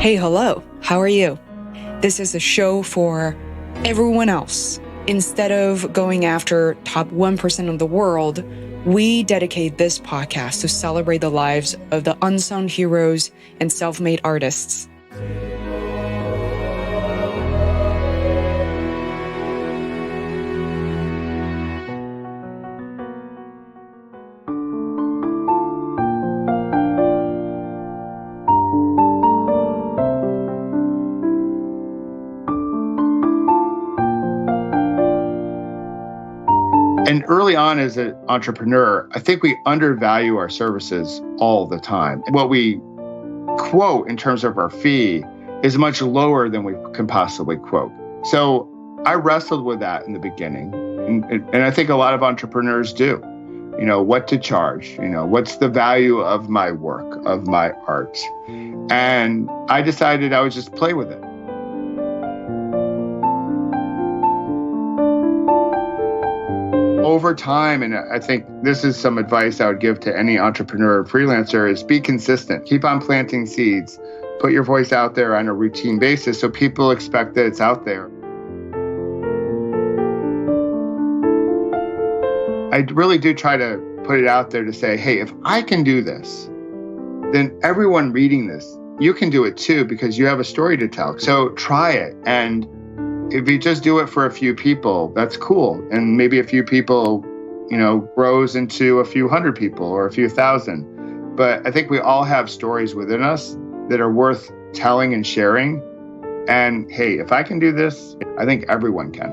Hey, hello, how are you? This is a show for everyone else. Instead of going after top 1% of the world, we dedicate this podcast to celebrate the lives of the unsung heroes and self-made artists. And early on as an entrepreneur, I think we undervalue our services all the time. What we quote in terms of our fee is much lower than we can possibly quote. So I wrestled with that in the beginning. And I think a lot of entrepreneurs do. What to charge, what's the value of my work, of my art? And I decided I would just play with it. Over time, and I think this is some advice I would give to any entrepreneur or freelancer, is be consistent. Keep on planting seeds. Put your voice out there on a routine basis so people expect that it's out there. I really do try to put it out there to say, hey, if I can do this, then everyone reading this, you can do it too because you have a story to tell. So try it. And if you just do it for a few people, that's cool. And maybe a few people, grows into a few hundred people or a few thousand. But I think we all have stories within us that are worth telling and sharing. And hey, if I can do this, I think everyone can.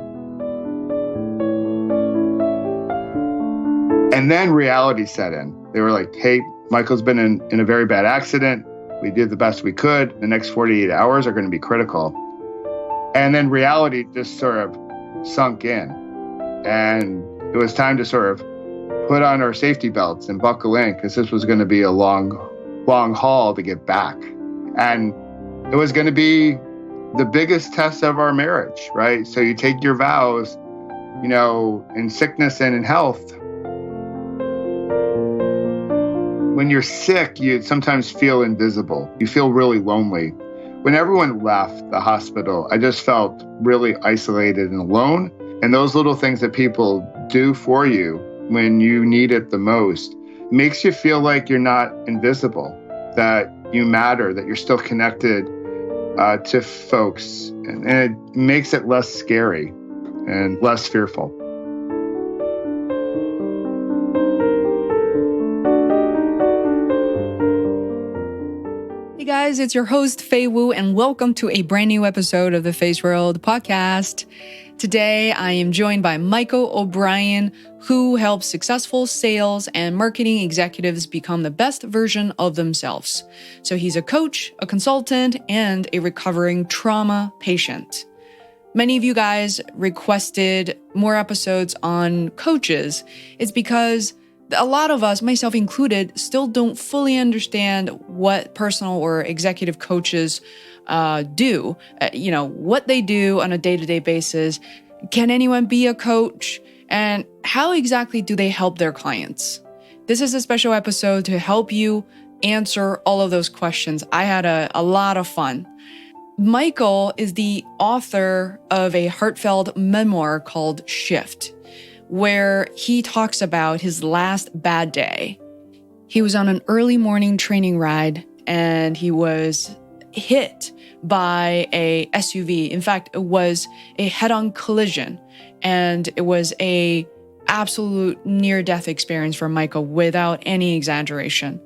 And then reality set in. They were like, hey, Michael's been in a very bad accident. We did the best we could. The next 48 hours are going to be critical. And then reality just sort of sunk in. And it was time to sort of put on our safety belts and buckle in because this was going to be a long haul to get back. And it was going to be the biggest test of our marriage, right? So you take your vows, in sickness and in health. When you're sick, you sometimes feel invisible. You feel really lonely. When everyone left the hospital, I just felt really isolated and alone. And those little things that people do for you when you need it the most makes you feel like you're not invisible, that you matter, that you're still connected to folks. And it makes it less scary and less fearful. Hey guys, it's your host, Fei Wu, and welcome to a brand new episode of the Feisworld podcast. Today, I am joined by Michael OBrien, who helps successful sales and marketing executives become the best version of themselves. So he's a coach, a consultant, and a recovering trauma patient. Many of you guys requested more episodes on coaches. It's because a lot of us, myself included, still don't fully understand what personal or executive coaches do, what they do on a day-to-day basis. Can anyone be a coach? And how exactly do they help their clients? This is a special episode to help you answer all of those questions. I had a lot of fun. Michael is the author of a heartfelt memoir called Shift, where he talks about his last bad day. He was on an early morning training ride and he was hit by a SUV. In fact, it was a head-on collision and it was a absolute near-death experience for Michael without any exaggeration.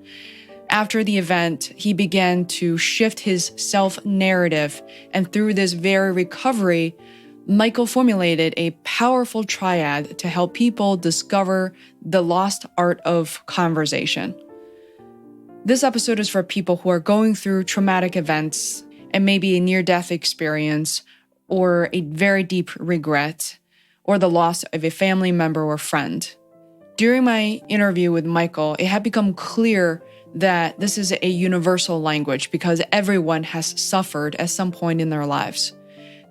After the event, he began to shift his self-narrative, and through this very recovery, Michael formulated a powerful triad to help people discover the lost art of conversation. This episode is for people who are going through traumatic events and maybe a near-death experience or a very deep regret or the loss of a family member or friend. During my interview with Michael, it had become clear that this is a universal language because everyone has suffered at some point in their lives.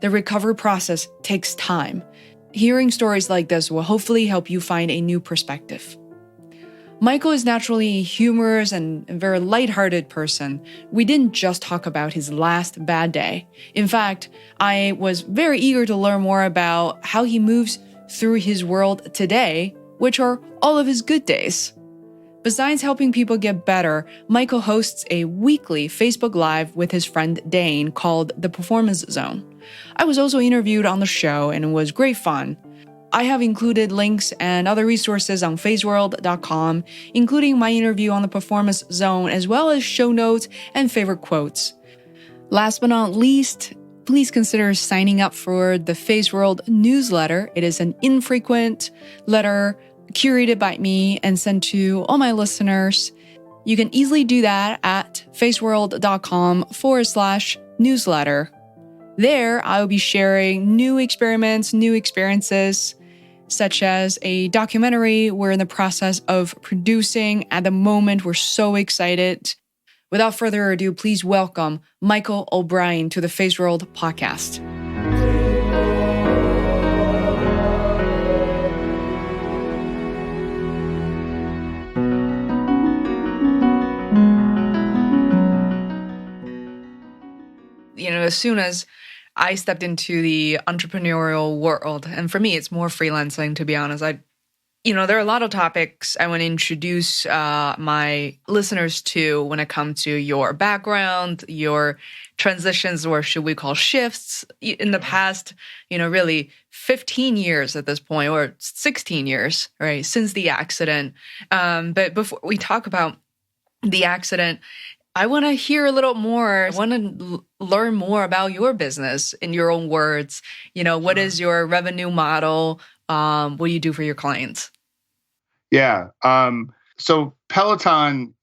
The recovery process takes time. Hearing stories like this will hopefully help you find a new perspective. Michael is naturally a humorous and very lighthearted person. We didn't just talk about his last bad day. In fact, I was very eager to learn more about how he moves through his world today, which are all of his good days. Besides helping people get better, Michael hosts a weekly Facebook Live with his friend Dane called The Performance Zone. I was also interviewed on the show, and it was great fun. I have included links and other resources on Feisworld.com, including my interview on the Performance Zone, as well as show notes and favorite quotes. Last but not least, please consider signing up for the Feisworld newsletter. It is an infrequent letter curated by me and sent to all my listeners. You can easily do that at feisworld.com/newsletter. There, I will be sharing new experiments, new experiences, such as a documentary we're in the process of producing. At the moment, we're so excited. Without further ado, please welcome Michael OBrien to the Feisworld podcast. As soon as I stepped into the entrepreneurial world, and for me, it's more freelancing, to be honest. There are a lot of topics I want to introduce my listeners to when it comes to your background, your transitions, or should we call shifts in the past, really 15 years at this point, or 16 years, right, since the accident. But before we talk about the accident, I want to hear a little more. I want to learn more about your business in your own words. What is your revenue model? What do you do for your clients? Yeah. So Peloton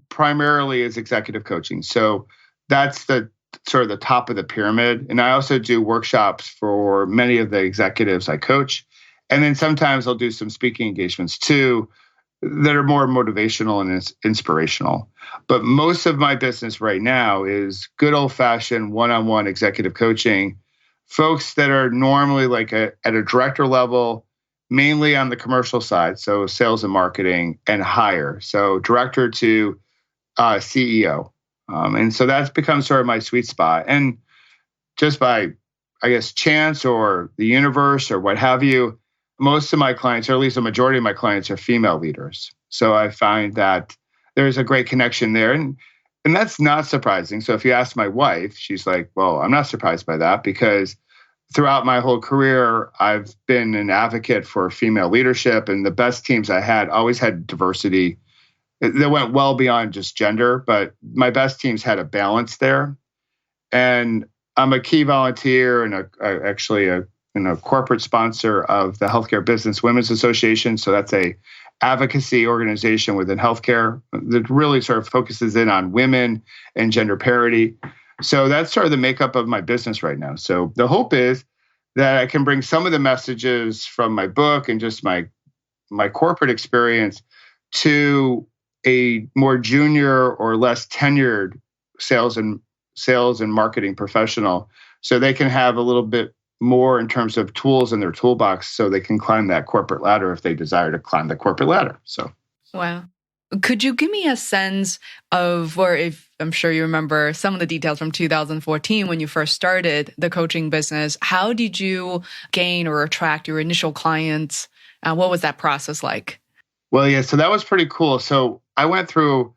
primarily is executive coaching. So that's the sort of the top of the pyramid. And I also do workshops for many of the executives I coach. And then sometimes I'll do some speaking engagements too that are more motivational and inspirational. But most of my business right now is good old-fashioned one-on-one executive coaching, folks that are normally at a director level, mainly on the commercial side, so sales and marketing, and higher, so director to CEO. And so that's become sort of my sweet spot. And just by, I guess, chance or the universe or what have you, most of my clients, or at least the majority of my clients, are female leaders. So I find that there's a great connection there. And that's not surprising. So if you ask my wife, she's like, well, I'm not surprised by that, because throughout my whole career, I've been an advocate for female leadership, and the best teams I had always had diversity that went well beyond just gender, but my best teams had a balance there. And I'm a key volunteer and actually a corporate sponsor of the Healthcare Business Women's Association. So that's a advocacy organization within healthcare that really sort of focuses in on women and gender parity. So that's sort of the makeup of my business right now. So the hope is that I can bring some of the messages from my book and just my corporate experience to a more junior or less tenured sales and marketing professional, so they can have a little bit more in terms of tools in their toolbox, so they can climb that corporate ladder if they desire to climb the corporate ladder. So, wow. Could you give me a sense of, or if I'm sure you remember some of the details from 2014 when you first started the coaching business, how did you gain or attract your initial clients? What was that process like? Well, yeah, so that was pretty cool. So I went through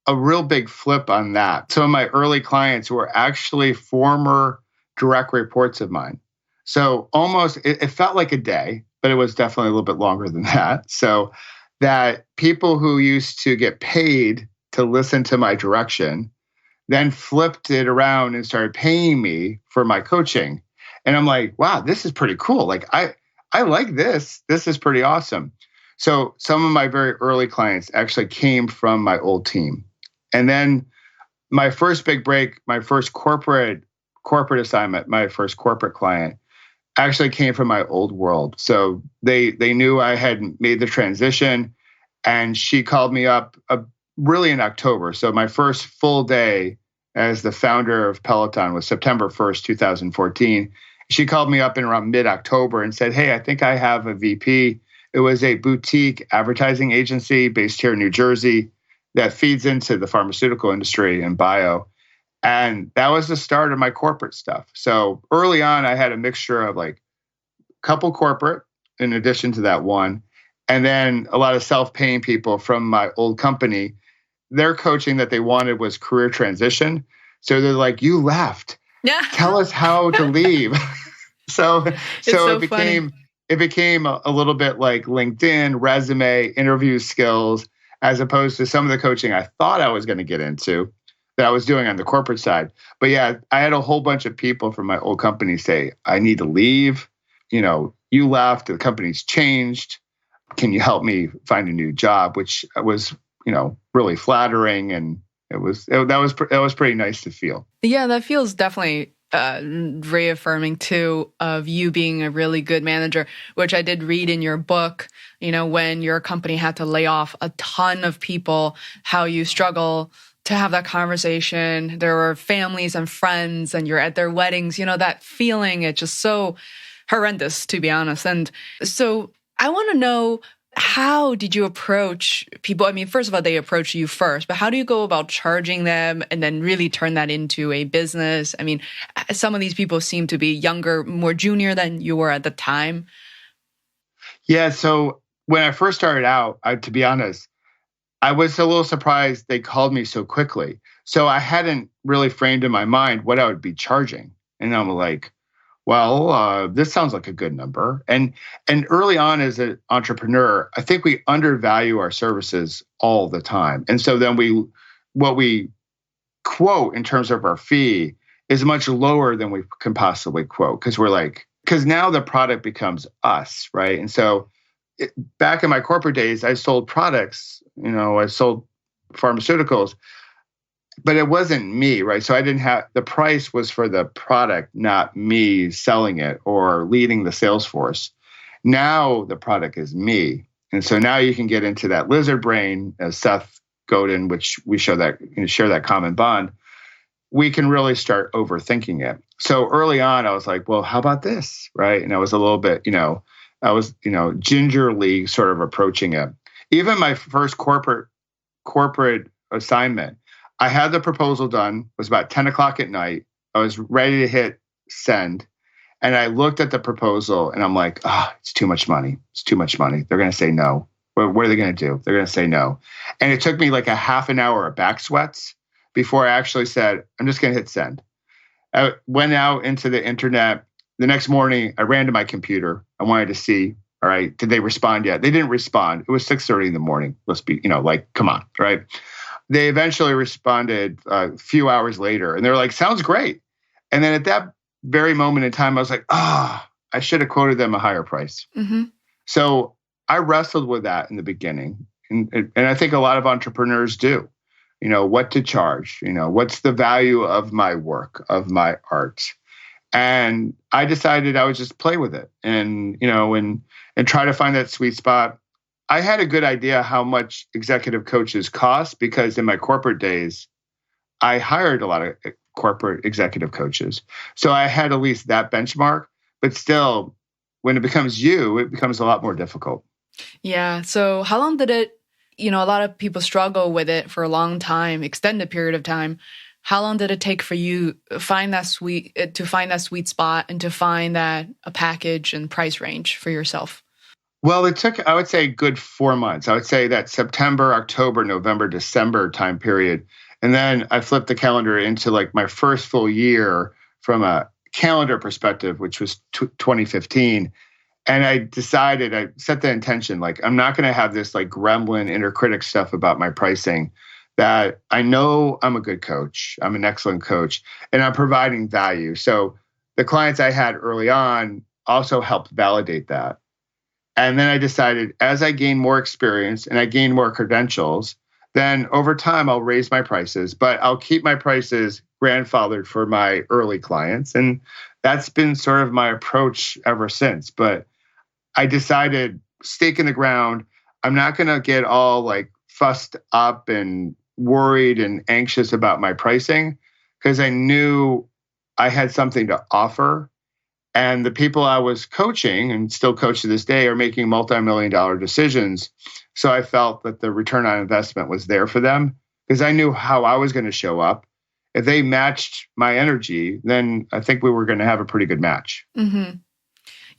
a real big flip on that. Some of my early clients were actually former direct reports of mine. So almost, it felt like a day, but it was definitely a little bit longer than that. So that people who used to get paid to listen to my direction then flipped it around and started paying me for my coaching. And I'm like, wow, this is pretty cool. Like, I like this. This is pretty awesome. So some of my very early clients actually came from my old team. And then my first big break, my first corporate assignment, my first corporate client actually came from my old world. So they knew I had made the transition, and she called me up really in October. So my first full day as the founder of Peloton was September 1st, 2014. She called me up in around mid-October and said, hey, I think I have a VP. It It was a boutique advertising agency based here in New Jersey that feeds into the pharmaceutical industry and bio. And that was the start of my corporate stuff. So early on, I had a mixture of like a couple corporate in addition to that one, and then a lot of self-paying people from my old company. Their coaching that they wanted was career transition. So they're like, you left. Yeah. Tell us how to leave. so so it became a little bit like LinkedIn, resume, interview skills, as opposed to some of the coaching I thought I was going to get into that I was doing on the corporate side. But yeah, I had a whole bunch of people from my old company say, I need to leave. You left, the company's changed. Can you help me find a new job? Which was, really flattering. And that was pretty nice to feel. Yeah, that feels definitely reaffirming too of you being a really good manager, which I did read in your book, when your company had to lay off a ton of people, how you struggle to have that conversation. There were families and friends and you're at their weddings, that feeling, it's just so horrendous, to be honest. And so I want to know, how did you approach people? I mean, first of all, they approach you first, but how do you go about charging them and then really turn that into a business? I mean, some of these people seem to be younger, more junior than you were at the time. Yeah. So when I first started out, to be honest, I was a little surprised they called me so quickly. So I hadn't really framed in my mind what I would be charging. And I'm like, well, this sounds like a good number. And early on as an entrepreneur, I think we undervalue our services all the time. And so then what we quote in terms of our fee is much lower than we can possibly quote, because now the product becomes us, right? And so back in my corporate days, I sold products, I sold pharmaceuticals, but it wasn't me, right? So the price was for the product, not me selling it or leading the sales force. Now the product is me. And so now you can get into that lizard brain, as Seth Godin, which we share that common bond. We can really start overthinking it. So early on, I was like, well, how about this, right? And I was a little bit, gingerly sort of approaching it. Even my first corporate assignment, I had the proposal done. It was about 10 o'clock at night. I was ready to hit send. And I looked at the proposal and I'm like, it's too much money. It's too much money. They're going to say no. What are they going to do? They're going to say no. And it took me like a half an hour of back sweats before I actually said, I'm just going to hit send. I went out into the internet. The next morning, I ran to my computer. I wanted to see, all right, did they respond yet? They didn't respond. It was 6:30 in the morning. Let's be, come on, right? They eventually responded a few hours later, and they were like, sounds great. And then at that very moment in time, I was like, I should have quoted them a higher price. Mm-hmm. So I wrestled with that in the beginning. And I think a lot of entrepreneurs do, what to charge, what's the value of my work, of my art. And I decided I would just play with it and try to find that sweet spot. I had a good idea how much executive coaches cost because in my corporate days, I hired a lot of corporate executive coaches. So I had at least that benchmark, but still, when it becomes it becomes a lot more difficult. Yeah. So how long did it, a lot of people struggle with it for a long time, extended period of time. How long did it take for you to find that sweet spot and to find that a package and price range for yourself? Well, it took, I would say, a good 4 months. I would say that September, October, November, December time period. And then I flipped the calendar into like my first full year from a calendar perspective, which was 2015. And I set the intention, like, I'm not going to have this like gremlin inner critic stuff about my pricing, that I know I'm a good coach. I'm an excellent coach and I'm providing value. So the clients I had early on also helped validate that. And then I decided as I gain more experience and I gain more credentials, then over time I'll raise my prices, but I'll keep my prices grandfathered for my early clients. And that's been sort of my approach ever since. But I decided, stake in the ground, I'm not going to get all like fussed up and worried and anxious about my pricing because I knew I had something to offer. And the people I was coaching and still coach to this day are making multi-million-dollar decisions. So I felt that the return on investment was there for them because I knew how I was going to show up. If they matched my energy, then I think we were going to have a pretty good match. Mm-hmm.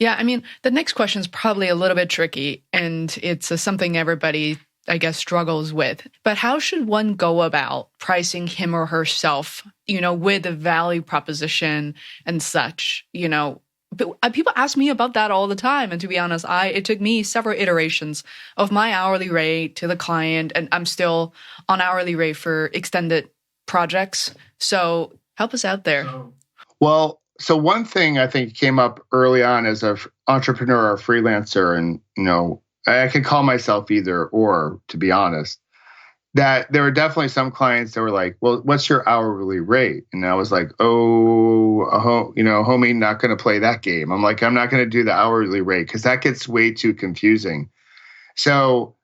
Yeah, I mean, the next question is probably a little bit tricky, and it's something everybody, I guess, struggles with. But how should one go about pricing him or herself, with a value proposition and such, But people ask me about that all the time. And to be honest, it took me several iterations of my hourly rate to the client, and I'm still on hourly rate for extended projects. So help us out there. So one thing I think came up early on as an entrepreneur or freelancer, and I can call myself either or, to be honest, that there were definitely some clients that were like, well, what's your hourly rate? And I was like, homie, not going to play that game. I'm like, I'm not going to do the hourly rate because that gets way too confusing. So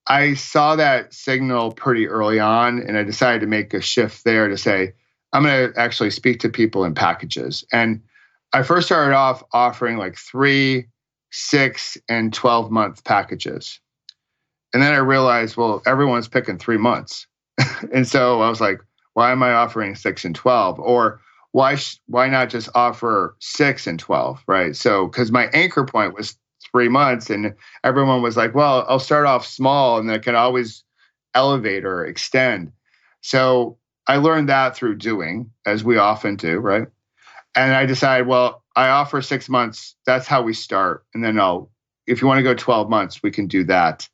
I saw that signal pretty early on, and I decided to make a shift there to say, I'm going to actually speak to people in packages. And I first started off offering like 3, 6, and 12-month packages. And then I realized, well, everyone's picking 3 months. And so I was like, why am I offering 6 and 12? Or why not just offer 6 and 12, right? So, because my anchor point was 3 months, and everyone was like, well, I'll start off small and then I can always elevate or extend. So I learned that through doing, as we often do, right? And I decided, well, I offer 6 months. That's how we start. And then if you want to go 12 months, we can do that.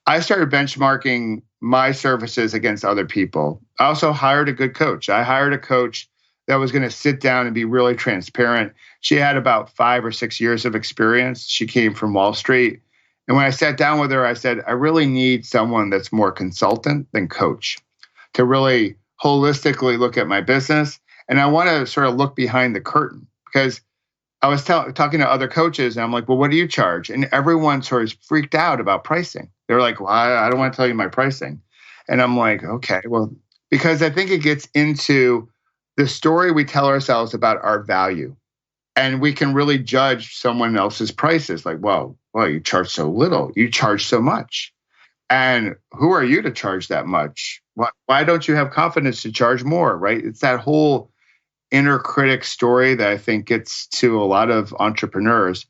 I started benchmarking my services against other people. I also hired a good coach. I hired a coach that was going to sit down and be really transparent. She had about 5 or 6 years of experience. She came from Wall Street. And when I sat down with her, I said, I really need someone that's more consultant than coach to really holistically look at my business. And I want to sort of look behind the curtain because I was talking to other coaches and I'm like, well, what do you charge? And everyone sort of freaked out about pricing. They're like, well, I don't want to tell you my pricing. And I'm like, okay, well, because I think it gets into the story we tell ourselves about our value. And we can really judge someone else's prices. Like, well, you charge so little. You charge so much. And who are you to charge that much? Why don't you have confidence to charge more, right? It's that whole inner critic story that I think gets to a lot of entrepreneurs.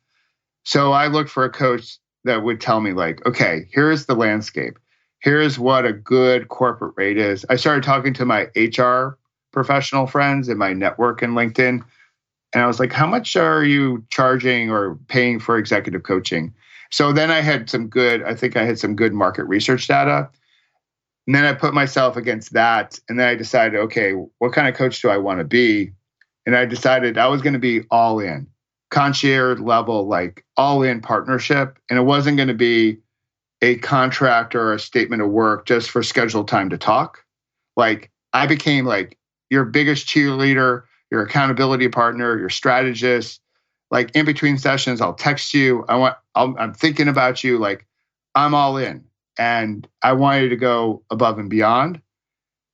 So I looked for a coach that would tell me like, okay, here's the landscape. Here's what a good corporate rate is. I started talking to my HR professional friends in my network in LinkedIn. And I was like, how much are you charging or paying for executive coaching? So then I had some good market research data. And then I put myself against that. And then I decided, okay, what kind of coach do I want to be? And I decided I was going to be all in, concierge level, like all in partnership. And it wasn't going to be a contract or a statement of work just for scheduled time to talk. Like I became like your biggest cheerleader, your accountability partner, your strategist. Like in between sessions, I'll text you. I'm thinking about you. Like I'm all in. And I wanted to go above and beyond.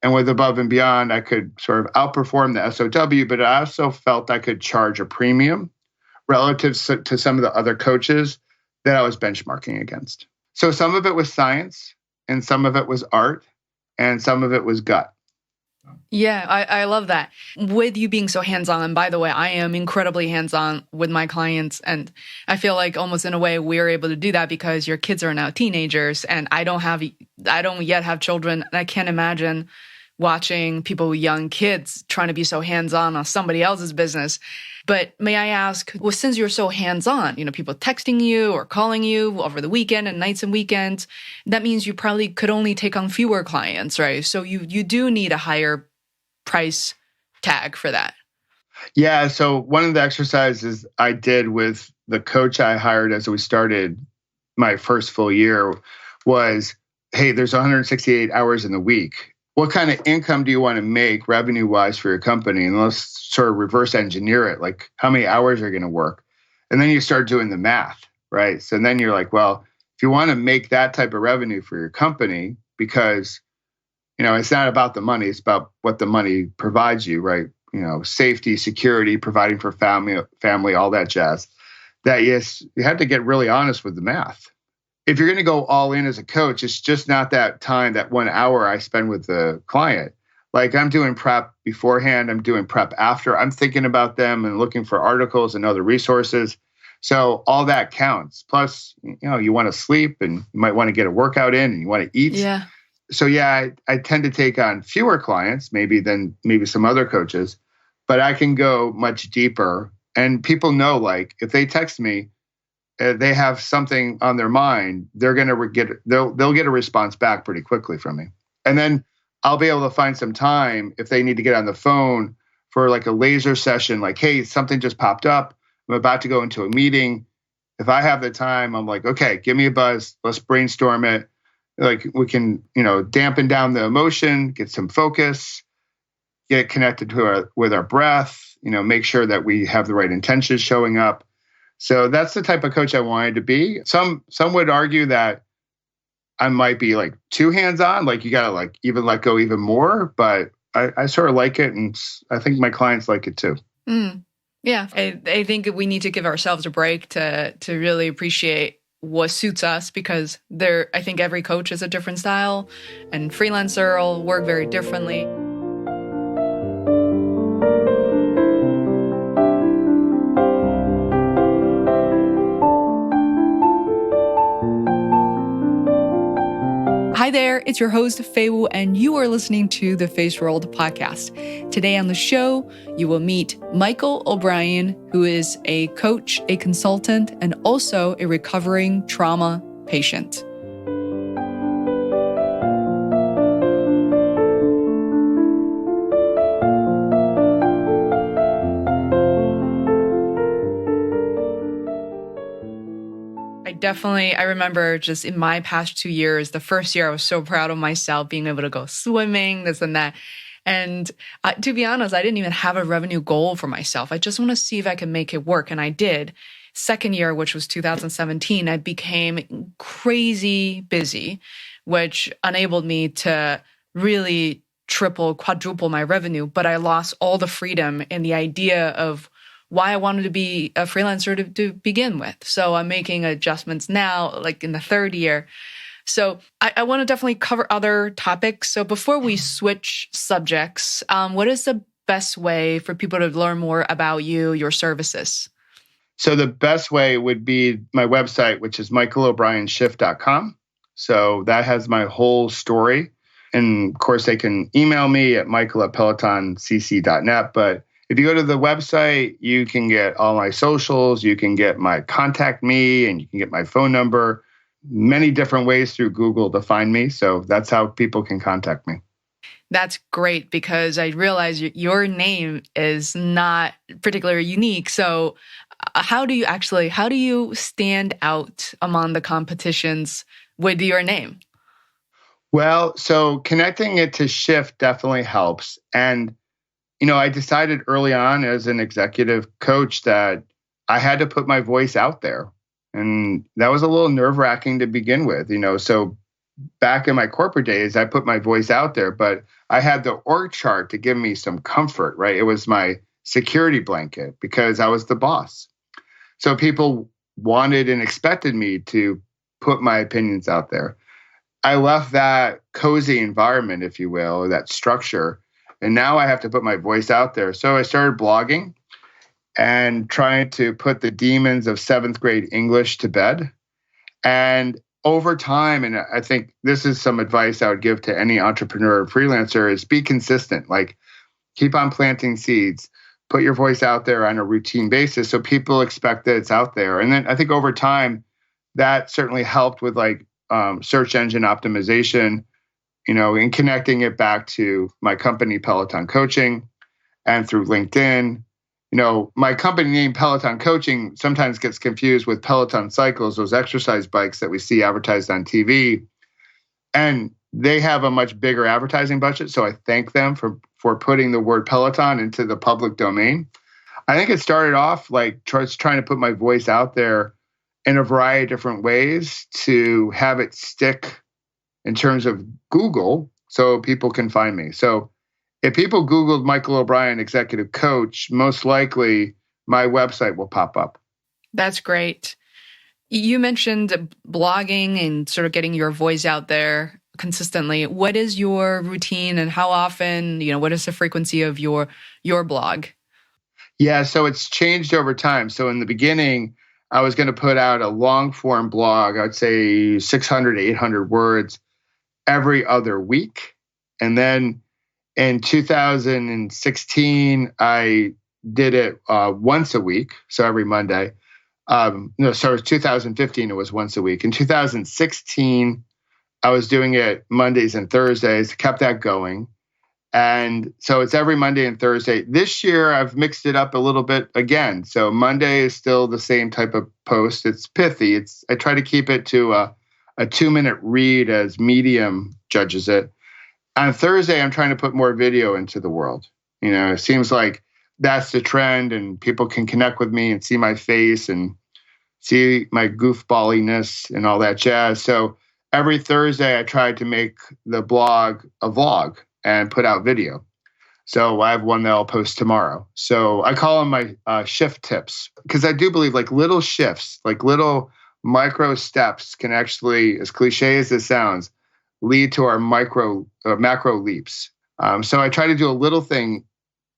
And with above and beyond, I could sort of outperform the SOW, but I also felt I could charge a premium relative to some of the other coaches that I was benchmarking against. So some of it was science, and some of it was art, and some of it was gut. Yeah, I love that. With you being so hands-on, and by the way, I am incredibly hands-on with my clients, and I feel like almost in a way we're able to do that because your kids are now teenagers, and I don't yet have children, and I can't imagine watching people with young kids trying to be so hands-on on somebody else's business. But may I ask, well, since you're so hands-on, people texting you or calling you over the weekend and nights and weekends, that means you probably could only take on fewer clients, right? So you do need a higher price tag for that. Yeah. So one of the exercises I did with the coach I hired as we started my first full year was, hey, there's 168 hours in the week. What kind of income do you want to make revenue-wise for your company? And let's sort of reverse engineer it. Like how many hours are going to work? And then you start doing the math, right? So then you're like, well, if you want to make that type of revenue for your company, because it's not about the money, it's about what the money provides you, right? safety, security, providing for family, all that jazz, that yes, you have to get really honest with the math. If you're going to go all in as a coach, it's just not that time, that 1 hour I spend with the client. Like I'm doing prep beforehand, I'm doing prep after, I'm thinking about them and looking for articles and other resources. So all that counts. Plus, you want to sleep and you might want to get a workout in and you want to eat. Yeah. So yeah, I tend to take on fewer clients than some other coaches, but I can go much deeper. And people know, like, if they text me, they have something on their mind, they'll get a response back pretty quickly from me. And then I'll be able to find some time if they need to get on the phone for like a laser session, like, hey, something just popped up. I'm about to go into a meeting. If I have the time, I'm like, okay, give me a buzz. Let's brainstorm it. Like we can, dampen down the emotion, get some focus, get connected with our breath, make sure that we have the right intentions showing up. So that's the type of coach I wanted to be. Some would argue that I might be like too hands-on, like you got to like even let go even more, but I sort of like it. And I think my clients like it too. Yeah. I think we need to give ourselves a break to really appreciate what suits us, because I think every coach is a different style and freelancer will work very differently. Hi there, it's your host, Feiwu, and you are listening to the Feisworld podcast. Today on the show, you will meet Michael OBrien, who is a coach, a consultant, and also a recovering trauma patient. I remember just in my past 2 years, the first year I was so proud of myself being able to go swimming, this and that. And to be honest, I didn't even have a revenue goal for myself. I just want to see if I can make it work. And I did. Second year, which was 2017, I became crazy busy, which enabled me to really triple, quadruple my revenue. But I lost all the freedom and the idea of why I wanted to be a freelancer to begin with. So I'm making adjustments now, like in the third year. So I want to definitely cover other topics. So before we switch subjects, what is the best way for people to learn more about you, your services? So the best way would be my website, which is michaelobrienshift.com. So that has my whole story. And of course, they can email me at michael@pelotoncc.net. But if you go to the website, you can get all my socials, you can get my contact me, and you can get my phone number, many different ways through Google to find me. So that's how people can contact me. That's great, because I realize your name is not particularly unique. So how do you stand out among the competitions with your name? Well, so connecting it to Shift definitely helps. And I decided early on as an executive coach that I had to put my voice out there. And that was a little nerve-wracking to begin with, So back in my corporate days, I put my voice out there, but I had the org chart to give me some comfort, right? It was my security blanket because I was the boss. So people wanted and expected me to put my opinions out there. I left that cozy environment, if you will, or that structure. And now I have to put my voice out there. So I started blogging and trying to put the demons of 7th grade English to bed. And over time, and I think this is some advice I would give to any entrepreneur or freelancer, is be consistent. Like keep on planting seeds, put your voice out there on a routine basis so people expect that it's out there. And then I think over time, that certainly helped with like search engine optimization, and connecting it back to my company, Peloton Coaching, and through LinkedIn. My company name, Peloton Coaching, sometimes gets confused with Peloton Cycles, those exercise bikes that we see advertised on TV. And they have a much bigger advertising budget, so I thank them for putting the word Peloton into the public domain. I think it started off like trying to put my voice out there in a variety of different ways to have it stick in terms of Google so people can find me. So if people Googled Michael O'Brien, executive coach, most likely my website will pop up. That's great. You mentioned blogging and sort of getting your voice out there consistently. What is your routine and how often, what is the frequency of your blog? Yeah, so it's changed over time. So in the beginning, I was going to put out a long form blog, I'd say 600 to 800 words every other week. And then in 2016, I did it once a week, so every Monday. No, sorry, 2015, it was once a week. In 2016, I was doing it Mondays and Thursdays, kept that going. And so it's every Monday and Thursday. This year, I've mixed it up a little bit again. So Monday is still the same type of post. It's pithy. I try to keep it to a 2-minute read as Medium judges it. On Thursday, I'm trying to put more video into the world. It seems like that's the trend and people can connect with me and see my face and see my goofballiness and all that jazz. So every Thursday, I try to make the blog a vlog and put out video. So I have one that I'll post tomorrow. So I call them my shift tips because I do believe like little shifts, like little micro steps can actually, as cliche as this sounds, lead to our macro leaps. So I try to do a little thing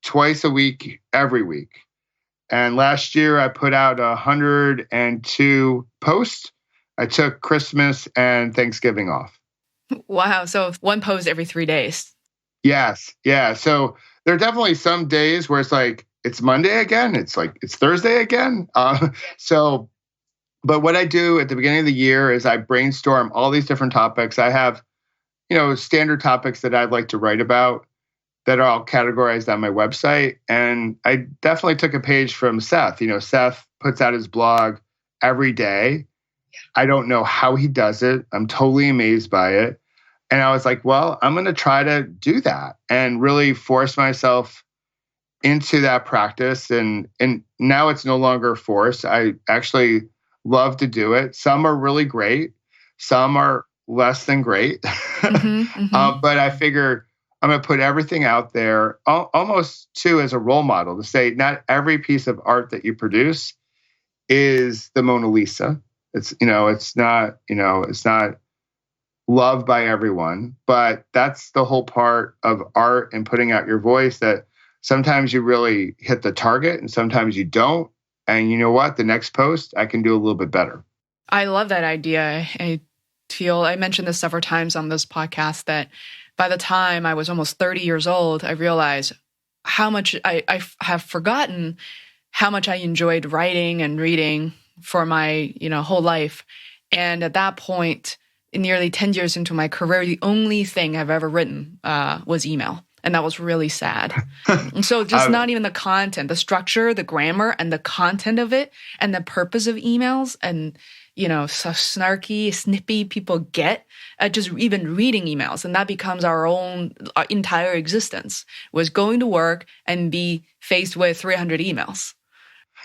twice a week, every week. And last year I put out 102 posts. I took Christmas and Thanksgiving off. Wow. So one post every 3 days. Yes. Yeah. So there are definitely some days where it's like, it's Monday again. It's like, it's Thursday again. But what I do at the beginning of the year is I brainstorm all these different topics. I have, standard topics that I'd like to write about that are all categorized on my website. And I definitely took a page from Seth. Seth puts out his blog every day. I don't know how he does it. I'm totally amazed by it. And I was like, well, I'm going to try to do that and really force myself into that practice. And now it's no longer a force. I actually love to do it. Some are really great. Some are less than great. But I figure I'm going to put everything out there almost too as a role model to say not every piece of art that you produce is the Mona Lisa. It's not loved by everyone, but that's the whole part of art and putting out your voice, that sometimes you really hit the target and sometimes you don't. And you know what? The next post, I can do a little bit better. I love that idea. I mentioned this several times on this podcast that by the time I was almost 30 years old, I realized how much I have forgotten how much I enjoyed writing and reading for my whole life. And at that point, nearly 10 years into my career, the only thing I've ever written was email. And that was really sad. So just not even the content, the structure, the grammar, and the content of it, and the purpose of emails, and so snarky, snippy people get just even reading emails. And that becomes our entire existence, was going to work and be faced with 300 emails.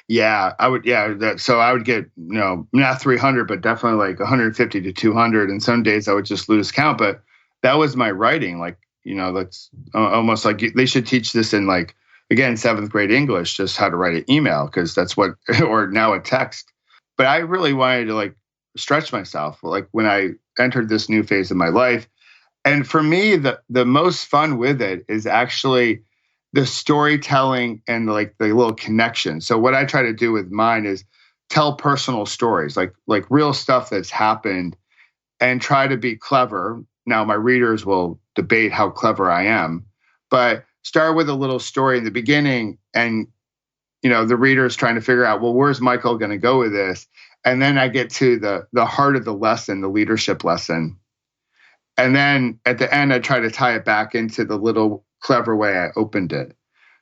Yeah, I would. Yeah, so I would get, not 300, but definitely like 150 to 200. And some days I would just lose count. But that was my writing. Like, that's almost like they should teach this in like, again, 7th grade English, just how to write an email, because that's what, or now a text. But I really wanted to like stretch myself, like when I entered this new phase of my life. And for me, the most fun with it is actually the storytelling and like the little connection. So what I try to do with mine is tell personal stories, like real stuff that's happened, and try to be clever. Now my readers will debate how clever I am, but start with a little story in the beginning, and the reader's trying to figure out, well, where's Michael going to go with this? And then I get to the heart of the lesson, the leadership lesson. And then at the end, I try to tie it back into the little clever way I opened it.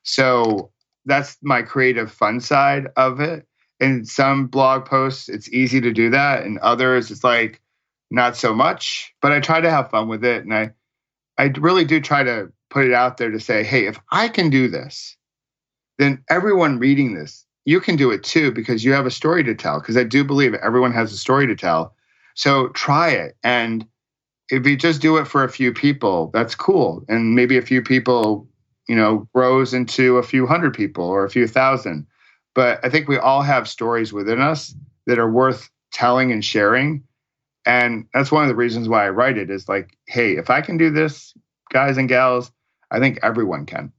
So that's my creative fun side of it. In some blog posts, it's easy to do that. In others, it's like not so much, but I try to have fun with it. And I really do try to put it out there to say, hey, if I can do this, then everyone reading this, you can do it too, because you have a story to tell. Because I do believe everyone has a story to tell. So try it. And if you just do it for a few people, that's cool. And maybe a few people grows into a few hundred people or a few thousand. But I think we all have stories within us that are worth telling and sharing. And that's one of the reasons why I write it is like, hey, if I can do this, guys and gals, I think everyone can.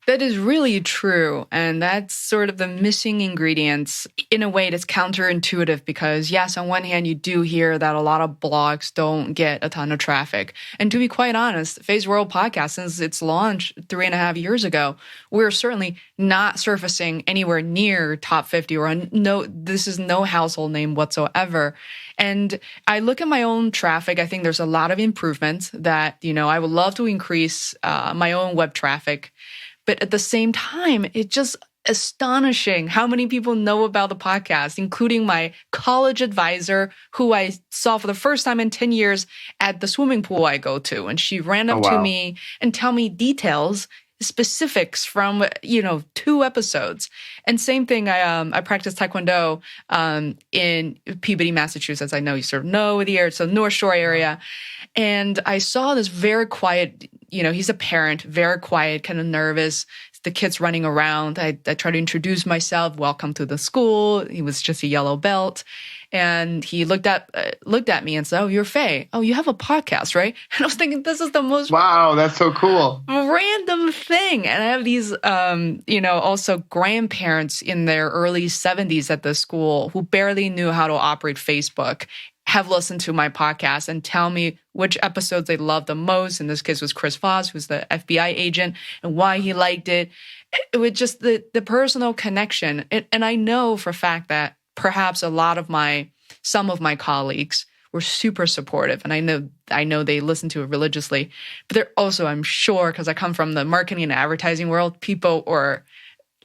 That is really true. And that's sort of the missing ingredients in a way that's counterintuitive because, yes, on one hand, you do hear that a lot of blogs don't get a ton of traffic. And to be quite honest, Feisworld podcast, since its launch 3.5 years ago, we're certainly not surfacing anywhere near top 50 or this is no household name whatsoever. And I look at my own traffic. I think there's a lot of improvements that, I would love to increase my own web traffic. But at the same time, it's just astonishing how many people know about the podcast, including my college advisor, who I saw for the first time in 10 years at the swimming pool I go to. And she ran up to me and tell me details, specifics from, 2 episodes. And same thing, I practiced Taekwondo in Peabody, Massachusetts. I know you sort of know the area, it's the North Shore area. And I saw this very quiet, he's a parent, very quiet, kind of nervous. The kids running around. I try to introduce myself. Welcome to the school. He was just a yellow belt. And he looked at me and said, "Oh, you're Faye. Oh, you have a podcast, right?" And I was thinking, this is the most wow, that's so cool, random thing. And I have these, also grandparents in their early 70s at the school who barely knew how to operate Facebook, have listened to my podcast and tell me which episodes they loved the most. In this case was Chris Voss, who's the FBI agent, and why he liked it. It was just the personal connection. And I know for a fact that perhaps some of my colleagues were super supportive. And I know they listen to it religiously. But they're also, I'm sure, because I come from the marketing and advertising world, people were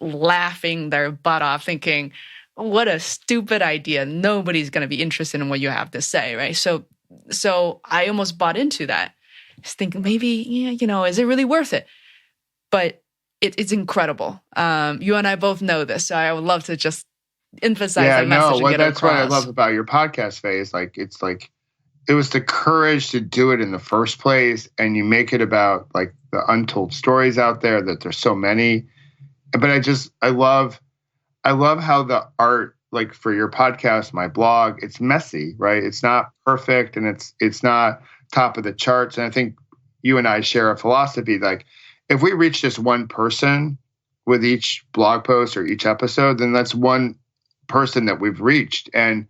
laughing their butt off thinking, what a stupid idea. Nobody's going to be interested in what you have to say, right? So I almost bought into that. Just thinking maybe, is it really worth it? But it's incredible. You and I both know this, so I would love to just emphasize that message and get that's across. What I love about your podcast, Faye, is it was the courage to do it in the first place, and you make it about like the untold stories out there, that there's so many. But I love how the art, like for your podcast, my blog, it's messy, right? It's not perfect and it's not top of the charts. And I think you and I share a philosophy, like if we reach just one person with each blog post or each episode, then that's one person that we've reached. And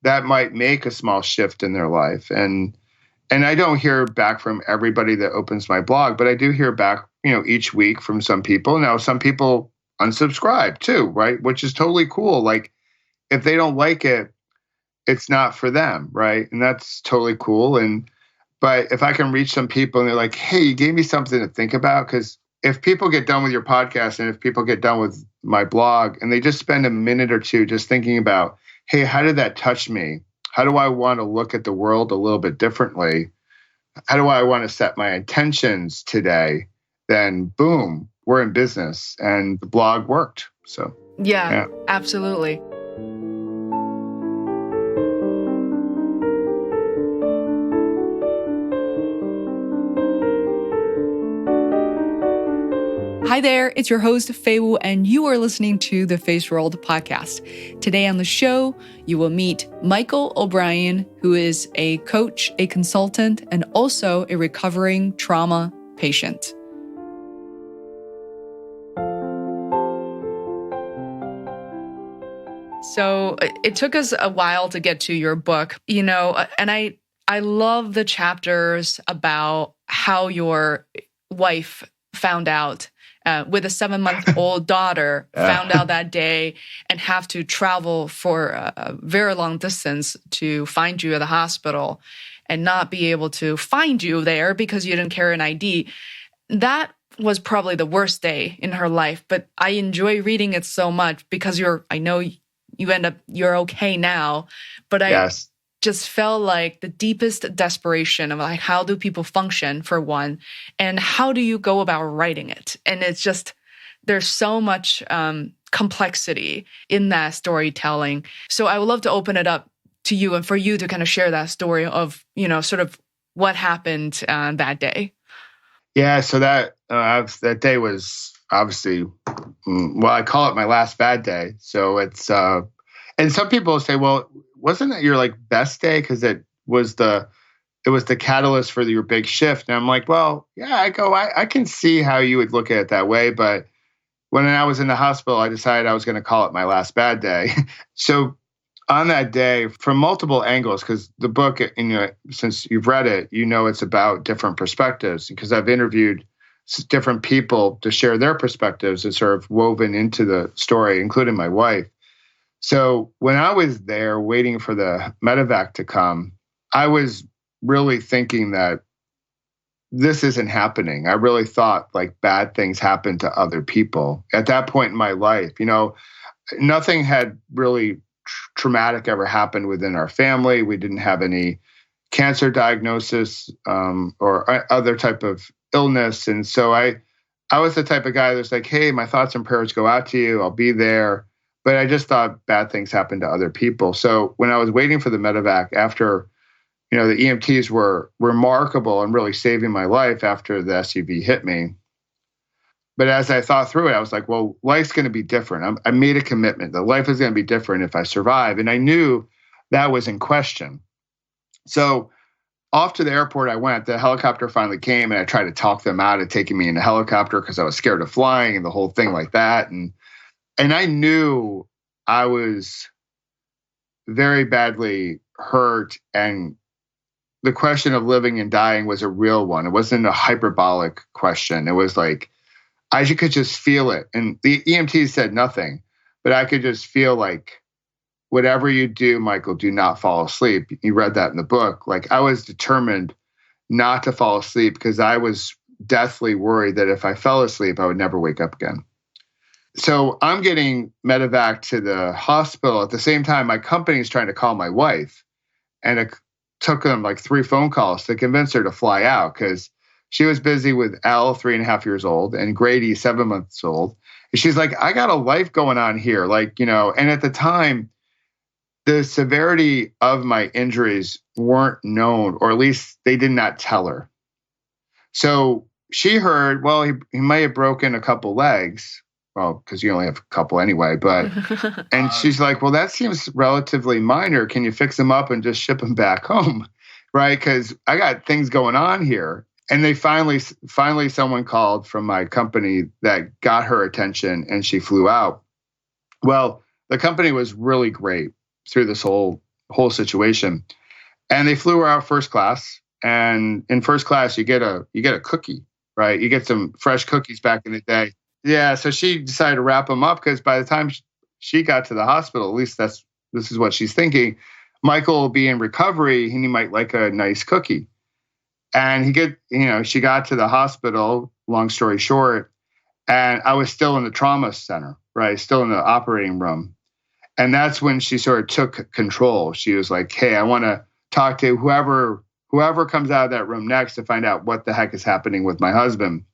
that might make a small shift in their life. And I don't hear back from everybody that opens my blog, but I do hear back, each week from some people. Now, some people unsubscribe too, right? Which is totally cool. Like if they don't like it, it's not for them, right? And that's totally cool. But if I can reach some people and they're like, hey, you gave me something to think about, because if people get done with your podcast and if people get done with my blog and they just spend a minute or two just thinking about, hey, how did that touch me? How do I want to look at the world a little bit differently? How do I want to set my intentions today? Then boom, we're in business, and the blog worked. So yeah. Absolutely. Hi there, it's your host, Fei Wu, and you are listening to the Feisworld podcast. Today on the show, you will meet Michael OBrien, who is a coach, a consultant, and also a recovering trauma patient. So it took us a while to get to your book, and I love the chapters about how your wife found out with a 7-month-old daughter, found out that day and have to travel for a very long distance to find you at the hospital and not be able to find you there because you didn't carry an ID. That was probably the worst day in her life, but I enjoy reading it so much because I know you're okay now, but yes. Just felt like the deepest desperation of like, how do people function for one, and how do you go about writing it? And it's just, there's so much complexity in that storytelling. So I would love to open it up to you and for you to kind of share that story of, sort of what happened that day. Yeah. So that That day was obviously, well, I call it my last bad day. So it's, and some people say, well, wasn't it your like best day? Because it was the catalyst for your big shift. And I'm like, well, yeah, I can see how you would look at it that way. But when I was in the hospital, I decided I was going to call it my last bad day. So on that day, from multiple angles, because the book, since you've read it, it's about different perspectives, because I've interviewed different people to share their perspectives and sort of woven into the story, including my wife. So when I was there waiting for the medevac to come, I was really thinking that this isn't happening. I really thought like bad things happen to other people. At that point in my life, nothing had really traumatic ever happened within our family. We didn't have any cancer diagnosis or other type of illness. And so I was the type of guy that's like, hey, my thoughts and prayers go out to you. I'll be there. But I just thought bad things happened to other people. So when I was waiting for the medevac after, the EMTs were remarkable and really saving my life after the SUV hit me. But as I thought through it, I was like, well, life's going to be different. I made a commitment that life is going to be different if I survive. And I knew that was in question. So off to the airport I went. The helicopter finally came, and I tried to talk them out of taking me in a helicopter because I was scared of flying and the whole thing like that. And I knew I was very badly hurt, and the question of living and dying was a real one. It wasn't a hyperbolic question. It was like, I could just feel it. And the EMT said nothing, but I could just feel like, whatever you do, Michael, do not fall asleep. You read that in the book. Like, I was determined not to fall asleep because I was deathly worried that if I fell asleep, I would never wake up again. So I'm getting medevac to the hospital. At the same time, my company is trying to call my wife, and it took them like 3 phone calls to convince her to fly out because she was busy with Elle, 3.5 years old, and Grady, 7 months old. And she's like, I got a life going on here. Like, and at the time, the severity of my injuries weren't known, or at least they did not tell her. So she heard, well, he might have broken a couple legs. Well, because you only have a couple anyway, but, and she's like, well, that seems relatively minor. Can you fix them up and just ship them back home? Right? Because I got things going on here. And they finally someone called from my company that got her attention, and she flew out. Well, the company was really great through this whole situation. And they flew her out first class. And in first class, you get a cookie, right? You get some fresh cookies back in the day. Yeah, so she decided to wrap them up because by the time she got to the hospital, at least this is what she's thinking, Michael will be in recovery and he might like a nice cookie. And she got to the hospital, long story short, and I was still in the trauma center, right? Still in the operating room. And that's when she sort of took control. She was like, hey, I want to talk to whoever comes out of that room next to find out what the heck is happening with my husband.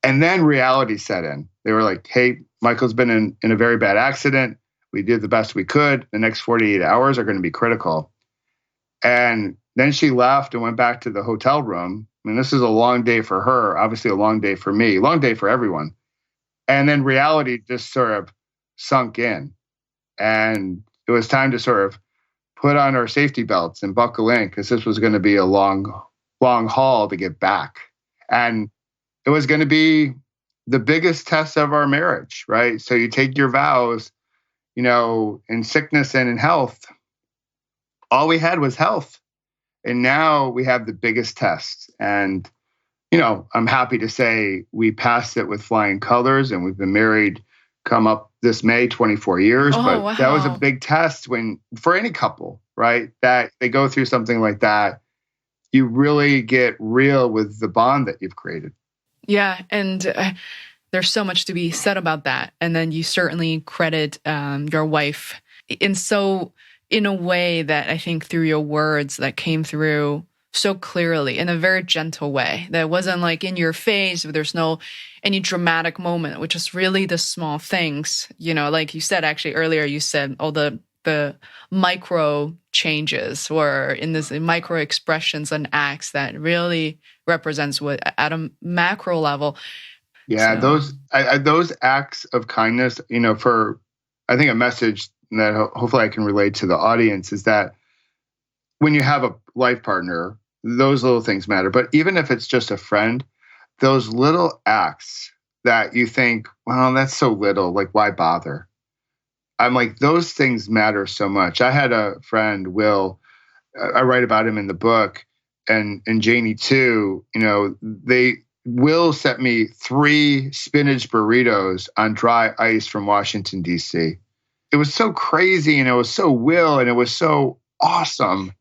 And then reality set in. They were like, hey, Michael's been in a very bad accident. We did the best we could. The next 48 hours are going to be critical. And then she left and went back to the hotel room. I mean, this is a long day for her, obviously a long day for me, long day for everyone. And then reality just sort of sunk in. And it was time to sort of put on our safety belts and buckle in because this was going to be a long haul to get back. And it was going to be the biggest test of our marriage, right? So you take your vows, in sickness and in health. All we had was health. And now we have the biggest test. And, I'm happy to say we passed it with flying colors, and we've been married come up this May, 24 years. But wow. That was a big test for any couple, right? That they go through something like that, you really get real with the bond that you've created. Yeah, and there's so much to be said about that. And then you certainly credit your wife in a way that I think through your words that came through so clearly in a very gentle way. That wasn't like in your face, but there's no any dramatic moment, which is really the small things. Like you said, actually earlier, you said all the micro changes or in this micro expressions and acts that really represents at a macro level. Yeah, So, those acts of kindness, for I think a message that hopefully I can relate to the audience is that when you have a life partner, those little things matter. But even if it's just a friend, those little acts that you think, well, that's so little, like why bother? I'm like, those things matter so much. I had a friend, Will, I write about him in the book, and Janie too. They Will sent me 3 spinach burritos on dry ice from Washington, D.C. It was so crazy, and it was so Will, and it was so awesome.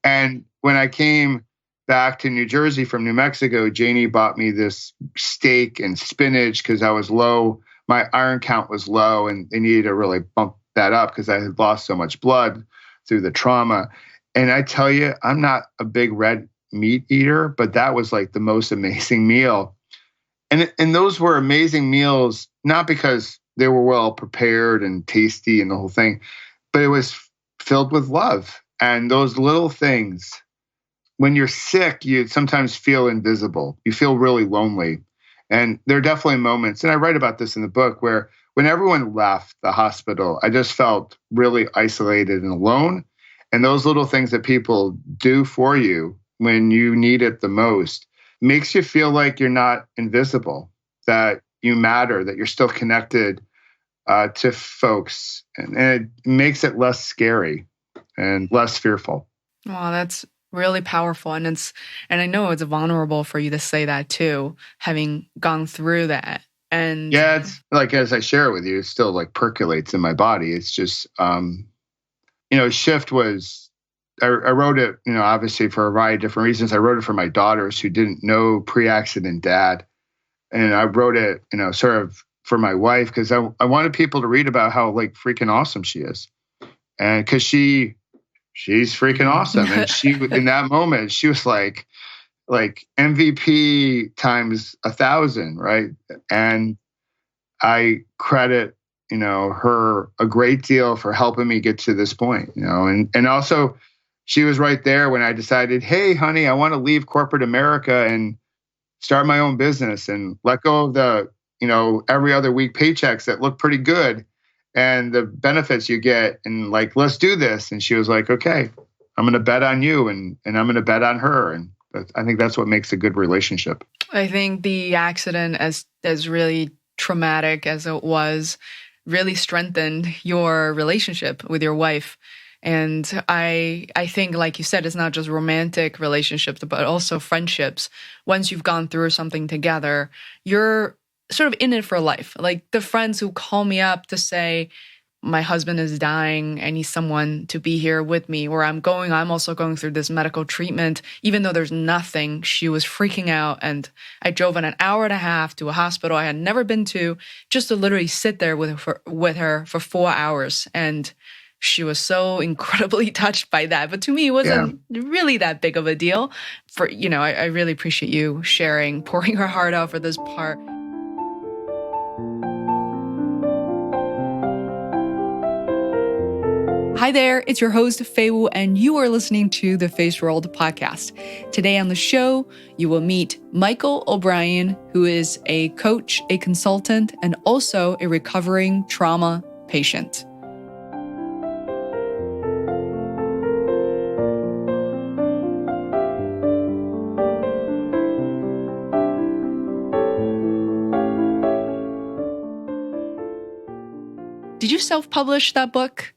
And when I came back to New Jersey from New Mexico, Janie bought me this steak and spinach because I was low. My iron count was low, and they needed to really bump that up because I had lost so much blood through the trauma. And I tell you, I'm not a big red meat eater, but that was like the most amazing meal. And those were amazing meals, not because they were well prepared and tasty and the whole thing, but it was filled with love. And those little things, when you're sick, you sometimes feel invisible. You feel really lonely. And there are definitely moments, and I write about this in the book, where when everyone left the hospital, I just felt really isolated and alone. And those little things that people do for you when you need it the most makes you feel like you're not invisible, that you matter, that you're still connected to folks. And it makes it less scary and less fearful. wow, that's really powerful. And I know it's vulnerable for you to say that too, having gone through that. And yeah, it's like, as I share it with you, it still like percolates in my body. It's just, Shift was, I wrote it, obviously for a variety of different reasons. I wrote it for my daughters who didn't know pre-accident dad. And I wrote it, sort of for my wife, because I wanted people to read about how like freaking awesome she is. And because she's freaking awesome. And she, in that moment, she was like MVP times 1,000, right? And I credit, her a great deal for helping me get to this point, and also she was right there when I decided, hey, honey, I want to leave corporate America and start my own business and let go of the, every other week paychecks that look pretty good and the benefits you get, and like, let's do this. And she was like, okay, I'm going to bet on you, and I'm going to bet on her. And I think that's what makes a good relationship. I think the accident, as really traumatic as it was, really strengthened your relationship with your wife. And I think, like you said, it's not just romantic relationships, but also friendships. Once you've gone through something together, you're sort of in it for life. Like the friends who call me up to say, my husband is dying, I need someone to be here with me, or I'm also going through this medical treatment. Even though there's nothing, she was freaking out. And I drove in an hour and a half to a hospital I had never been to, just to literally sit there with her for 4 hours. And she was so incredibly touched by that. But to me, it wasn't really that big of a deal. I really appreciate you sharing, pouring her heart out for this part. Hi there, it's your host, Fei Wu, and you are listening to the Feisworld podcast. Today on the show, you will meet Michael OBrien, who is a coach, a consultant, and also a recovering trauma patient. Did you self-publish that book?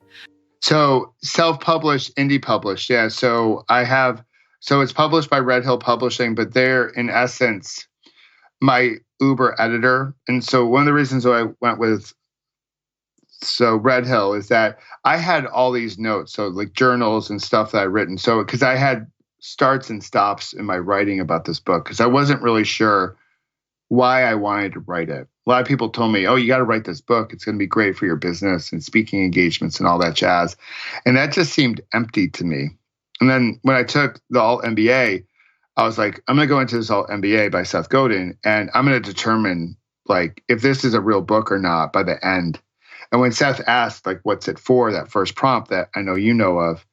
So self-published, indie published. Yeah. So it's published by Red Hill Publishing, but they're in essence my Uber editor. And so one of the reasons I went with Red Hill is that I had all these notes, so like journals and stuff that I'd written. So because I had starts and stops in my writing about this book, because I wasn't really sure why I wanted to write it. A lot of people told me, oh, you got to write this book. It's going to be great for your business and speaking engagements and all that jazz. And that just seemed empty to me. And then when I took the Alt MBA, I was like, I'm going to go into this Alt MBA by Seth Godin, and I'm going to determine like if this is a real book or not by the end. And when Seth asked, like, what's it for, that first prompt that I know you know of,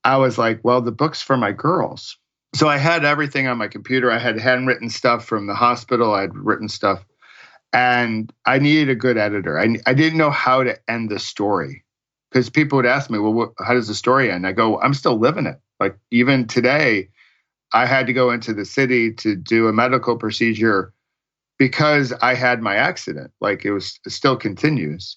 I was like, well, the book's for my girls. So I had everything on my computer. I had handwritten stuff from the hospital. I had written stuff. And I needed a good editor. I didn't know how to end the story because people would ask me, well, how does the story end? I go, I'm still living it. Like even today, I had to go into the city to do a medical procedure because I had my accident. Like it still continues.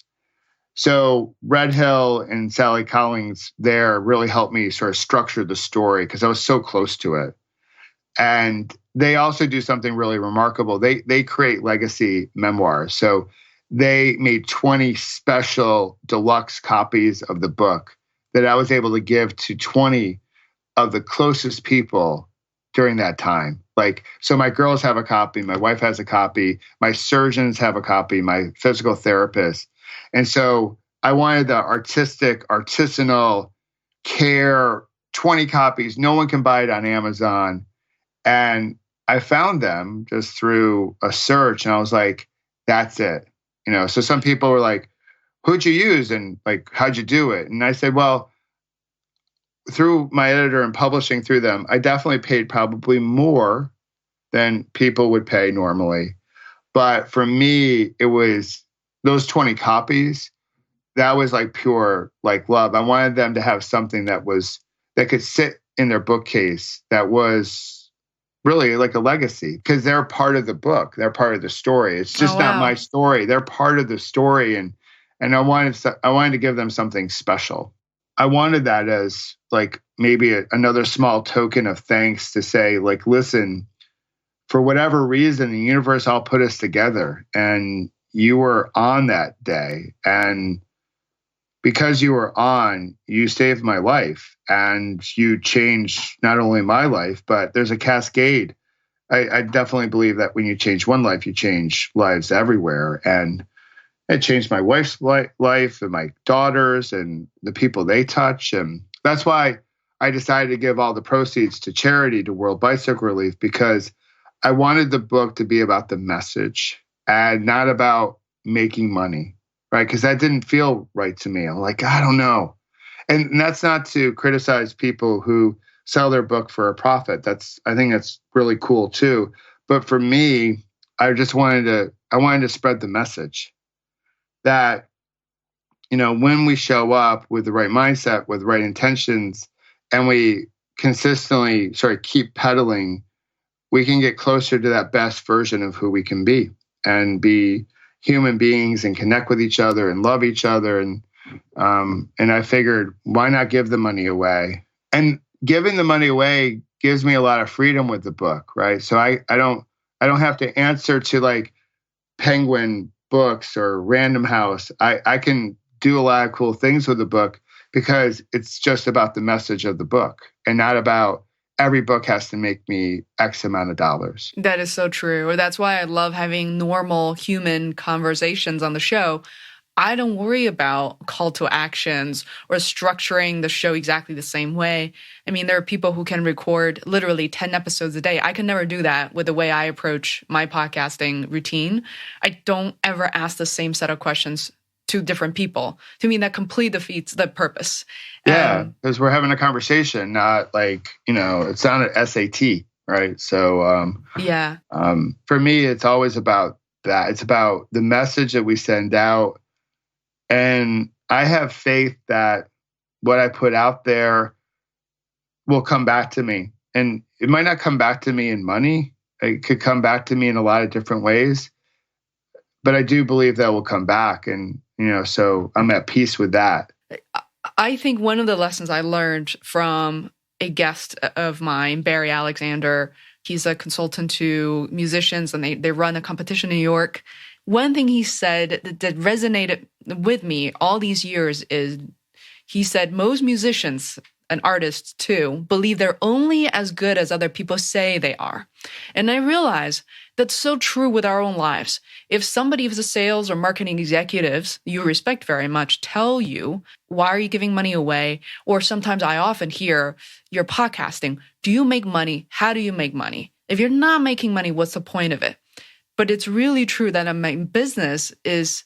So Red Hill and Sally Collins there really helped me sort of structure the story because I was so close to it. And they also do something really remarkable. They create legacy memoirs. So they made 20 special deluxe copies of the book that I was able to give to 20 of the closest people during that time. Like, so my girls have a copy, my wife has a copy, my surgeons have a copy, my physical therapist. And so I wanted the artisanal care, 20 copies. No one can buy it on Amazon. And I found them just through a search and I was like, that's it. So some people were like, who'd you use? And like, how'd you do it? And I said, well, through my editor and publishing through them, I definitely paid probably more than people would pay normally. But for me, it was those 20 copies. That was like pure like love. I wanted them to have something that could sit in their bookcase that was really like a legacy because they're part of the book. They're part of the story. It's just not my story. They're part of the story. And I wanted to give them something special. I wanted that as like maybe another small token of thanks to say like, listen, for whatever reason, the universe all put us together and you were on that day. And because you were on, you saved my life and you changed not only my life, but there's a cascade. I definitely believe that when you change one life, you change lives everywhere. And it changed my wife's life and my daughters and the people they touch. And that's why I decided to give all the proceeds to charity, to World Bicycle Relief, because I wanted the book to be about the message and not about making money, right? Because that didn't feel right to me. I'm like, I don't know. And that's not to criticize people who sell their book for a profit. I think that's really cool too. But for me, I wanted to spread the message that, when we show up with the right mindset, with the right intentions, and we consistently keep pedaling, we can get closer to that best version of who we can be and be human beings and connect with each other and love each other. And I figured, why not give the money away? And giving the money away gives me a lot of freedom with the book, right? So I don't have to answer to like Penguin Books or Random House. I can do a lot of cool things with the book because it's just about the message of the book and not about every book has to make me X amount of dollars. That is so true. That's why I love having normal human conversations on the show. I don't worry about call to actions or structuring the show exactly the same way. I mean, there are people who can record literally 10 episodes a day. I can never do that with the way I approach my podcasting routine. I don't ever ask the same set of questions to different people. To me, that completely defeats the purpose. Yeah, because we're having a conversation, not like, it's not an SAT, right? So for me, it's always about that. It's about the message that we send out. And I have faith that what I put out there will come back to me. And it might not come back to me in money. It could come back to me in a lot of different ways. But I do believe that will come back. And, so I'm at peace with that. I think one of the lessons I learned from a guest of mine, Barry Alexander, he's a consultant to musicians and they run a competition in New York. One thing he said that resonated with me all these years is he said most musicians and artists too believe they're only as good as other people say they are. And I realize that's so true with our own lives. If somebody, if the sales or marketing executives you respect very much tell you, why are you giving money away? Or sometimes I often hear, you're podcasting. Do you make money? How do you make money? If you're not making money, what's the point of it? But it's really true that my business is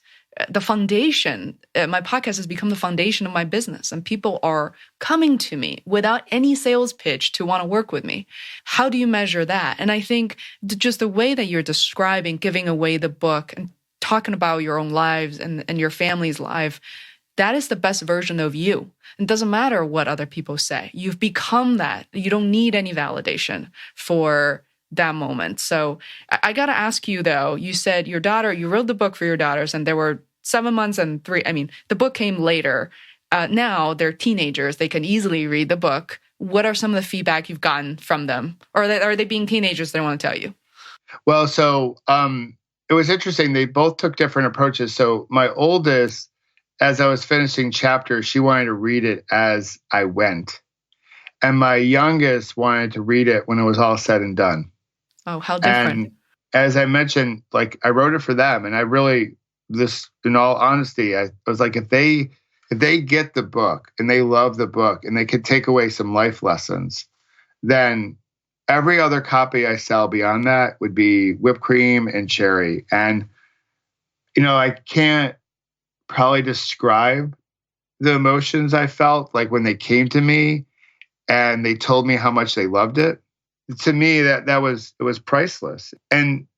the foundation. My podcast has become the foundation of my business, and people are coming to me without any sales pitch to want to work with me. How do you measure that? And I think just the way that you're describing giving away the book and talking about your own lives and your family's life, that is the best version of you. It doesn't matter what other people say. You've become that. You don't need any validation for that moment. So I got to ask you, though, you said you wrote the book for your daughters, and there were 7 months and the book came later. Now they're teenagers. They can easily read the book. What are some of the feedback you've gotten from them? Or are they being teenagers? They want to tell you. Well, so it was interesting. They both took different approaches. So my oldest, as I was finishing chapters, she wanted to read it as I went. And my youngest wanted to read it when it was all said and done. Oh, how different. And as I mentioned, like I wrote it for them. And I really, in all honesty, I was like, if they get the book and they love the book and they could take away some life lessons, then every other copy I sell beyond that would be whipped cream and cherry. And, I can't probably describe the emotions I felt like when they came to me and they told me how much they loved it. To me, it was priceless. And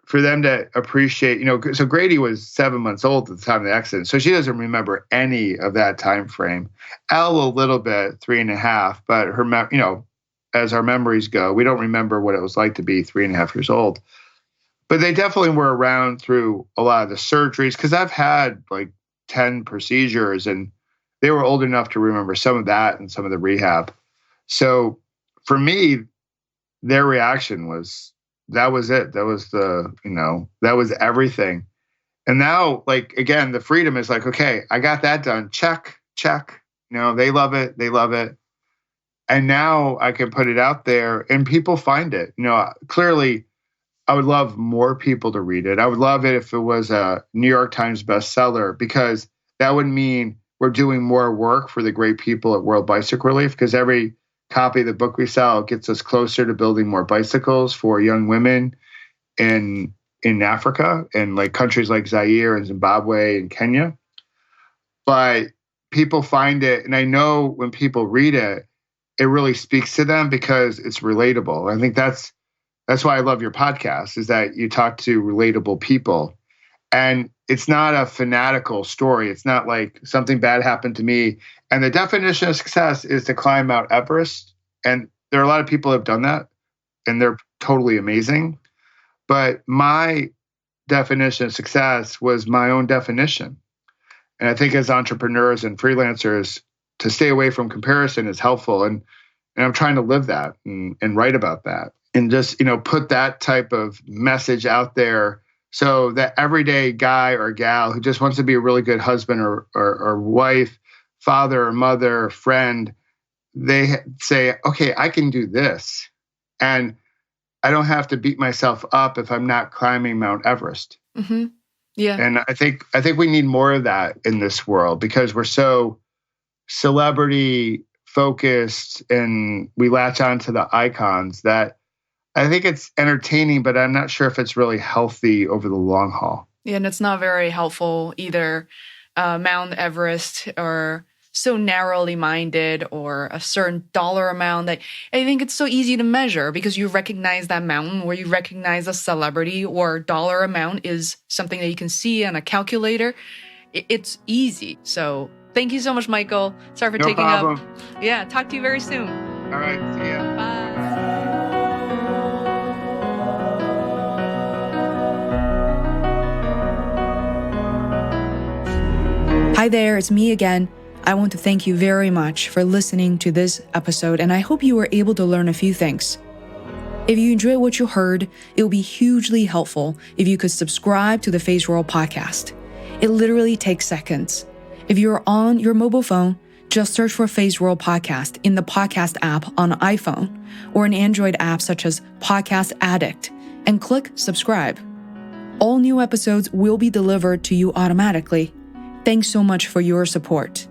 for them to appreciate, so Grady was 7 months old at the time of the accident, so she doesn't remember any of that time frame. Elle a little bit, 3.5, but her, as our memories go, we don't remember what it was like to be 3.5 years old. But they definitely were around through a lot of the surgeries, because I've had like 10 procedures, and they were old enough to remember some of that and some of the rehab. So for me, their reaction was, that was it. That was that was everything. And now, like, again, the freedom is like, okay, I got that done. Check. They love it. They love it. And now I can put it out there and people find it. Clearly, I would love more people to read it. I would love it if it was a New York Times bestseller, because that would mean we're doing more work for the great people at World Bicycle Relief, because every copy of the book we sell gets us closer to building more bicycles for young women in Africa and like countries like Zaire and Zimbabwe and Kenya. But people find it, and I know when people read it, it really speaks to them because it's relatable. I think that's why I love your podcast, is that you talk to relatable people. And it's not a fanatical story. It's not like something bad happened to me. And the definition of success is to climb Mount Everest. And there are a lot of people who have done that, and they're totally amazing. But my definition of success was my own definition. And I think as entrepreneurs and freelancers, to stay away from comparison is helpful. And I'm trying to live that and write about that. And just, put that type of message out there so that everyday guy or gal who just wants to be a really good husband or wife, father or mother, friend, they say, okay, I can do this. And I don't have to beat myself up if I'm not climbing Mount Everest. Mm-hmm. Yeah. And I think we need more of that in this world, because we're so celebrity focused and we latch on to the icons that I think it's entertaining, but I'm not sure if it's really healthy over the long haul. Yeah, and it's not very helpful either. Mount Everest, or so narrowly minded, or a certain dollar amount that I think it's so easy to measure, because you recognize that mountain, or you recognize a celebrity, or dollar amount is something that you can see on a calculator. It's easy. So thank you so much, Michael. Sorry for taking up. Yeah, talk to you very soon. All right, see ya. Bye. Hi there, it's me again. I want to thank you very much for listening to this episode, and I hope you were able to learn a few things. If you enjoyed what you heard, it would be hugely helpful if you could subscribe to the Feisworld podcast. It literally takes seconds. If you're on your mobile phone, just search for Feisworld Podcast in the podcast app on iPhone or an Android app such as Podcast Addict, and click subscribe. All new episodes will be delivered to you automatically. Thanks so much for your support.